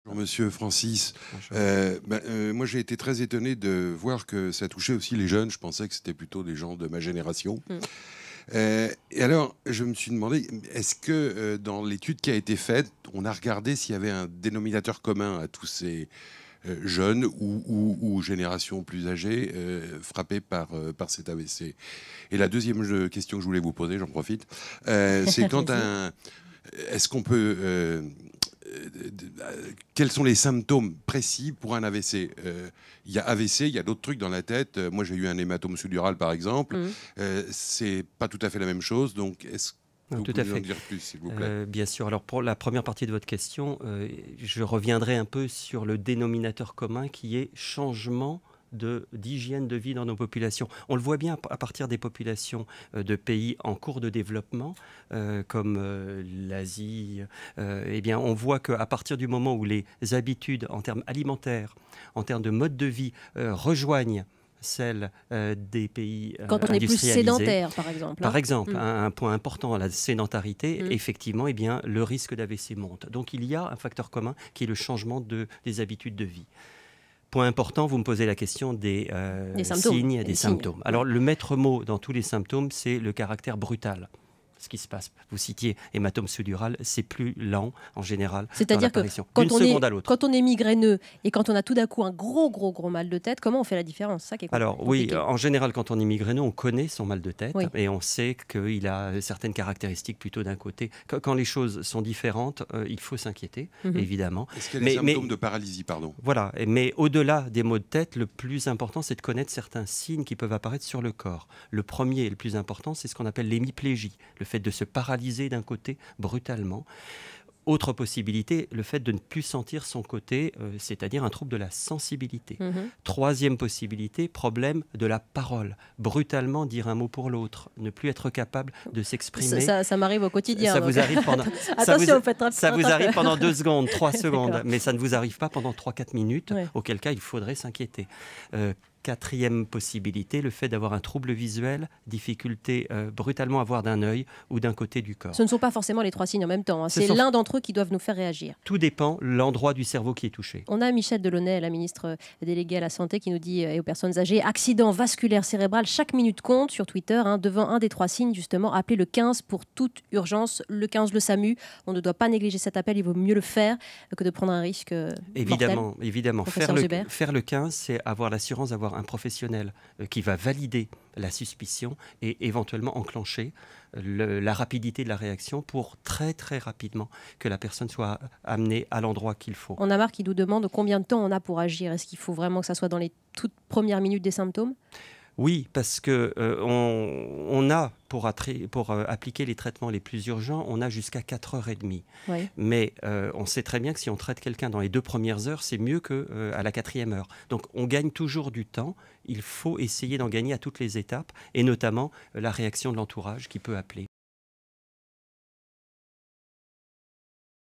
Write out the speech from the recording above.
Bonjour Monsieur Francis, moi j'ai été très étonné de voir que ça touchait aussi les jeunes. Je pensais que c'était plutôt des gens de ma génération. Et alors je me suis demandé, est-ce que dans l'étude qui a été faite, on a regardé s'il y avait un dénominateur commun à tous ces jeunes ou générations plus âgées frappées par cet AVC? Et la deuxième question que je voulais vous poser, j'en profite, c'est est-ce qu'on peut quels sont les symptômes précis pour un AVC? Il y a AVC, il y a d'autres trucs dans la tête. Moi, j'ai eu un hématome sous-dural, par exemple. C'est pas tout à fait la même chose. Donc, est-ce que vous Tout pouvez à fait. en dire plus, s'il vous plaît? Bien sûr. Alors, pour la première partie de votre question, je reviendrai un peu sur le dénominateur commun qui est changement d'hygiène de vie dans nos populations. On le voit bien à partir des populations de pays en cours de développement, comme l'Asie. Eh bien, on voit qu'à partir du moment où les habitudes en termes alimentaires, en termes de mode de vie, rejoignent celles des pays Quand on est plus industrialisés. sédentaire, par exemple. Par exemple, un point important, la sédentarité, Mm. effectivement, eh bien, le risque d'AVC monte. Donc il y a un facteur commun qui est le changement des habitudes de vie. Point important, vous me posez la question des symptômes, signes, des des symptômes. signes. Alors le maître mot dans tous les symptômes, c'est le caractère brutal. Ce qui se passe. Vous citiez hématome sous-dural, c'est plus lent en général. C'est-à-dire que d'une seconde à l'autre. quand on est migraineux et quand on a tout d'un coup un gros mal de tête, comment on fait la différence? Ça qui est Alors compliqué. oui, en général, quand on est migraineux, on connaît son mal de tête Oui. et on sait qu'il a certaines caractéristiques plutôt d'un côté. Quand les choses sont différentes, il faut s'inquiéter, évidemment. Est-ce qu'il y a des symptômes de paralysie, pardon? Voilà, mais au-delà des maux de tête, le plus important, c'est de connaître certains signes qui peuvent apparaître sur le corps. Le premier et le plus important, c'est ce qu'on appelle l'hémiplégie, le fait de se paralyser d'un côté brutalement. Autre possibilité, le fait de ne plus sentir son côté, c'est-à-dire un trouble de la sensibilité. Troisième possibilité, problème de la parole. Brutalement dire un mot pour l'autre, ne plus être capable de s'exprimer. Ça m'arrive au quotidien. Ça vous arrive pendant... Attention, ça vous arrive pendant 2 secondes, 3 secondes, D'accord. mais ça ne vous arrive pas pendant 3-4 minutes, Ouais. auquel cas il faudrait s'inquiéter. Quatrième possibilité, le fait d'avoir un trouble visuel, difficulté brutalement à voir d'un œil ou d'un côté du corps. Ce ne sont pas forcément les 3 signes en même temps. C'est l'un d'entre eux qui doivent nous faire réagir. Tout dépend l'endroit du cerveau qui est touché. On a Michel Delaunay, la ministre déléguée à la Santé, qui nous dit et aux personnes âgées, accident vasculaire cérébral, chaque minute compte sur Twitter. Devant un des 3 signes, justement, appelez le 15 pour toute urgence. Le 15, le SAMU. On ne doit pas négliger cet appel. Il vaut mieux le faire que de prendre un risque Évidemment. Professeur Faire le 15, c'est avoir l'assurance d'avoir un professionnel qui va valider la suspicion et éventuellement enclencher la rapidité de la réaction pour très rapidement que la personne soit amenée à l'endroit qu'il faut. On a Marc qui nous demande combien de temps on a pour agir. Est-ce qu'il faut vraiment que ça soit dans les toutes premières minutes des symptômes? Oui, parce que on a, pour appliquer les traitements les plus urgents, on a jusqu'à 4h30. Oui. Mais on sait très bien que si on traite quelqu'un dans les 2 premières heures, c'est mieux qu'à la 4e heure. Donc on gagne toujours du temps. Il faut essayer d'en gagner à toutes les étapes, et notamment la réaction de l'entourage qui peut appeler.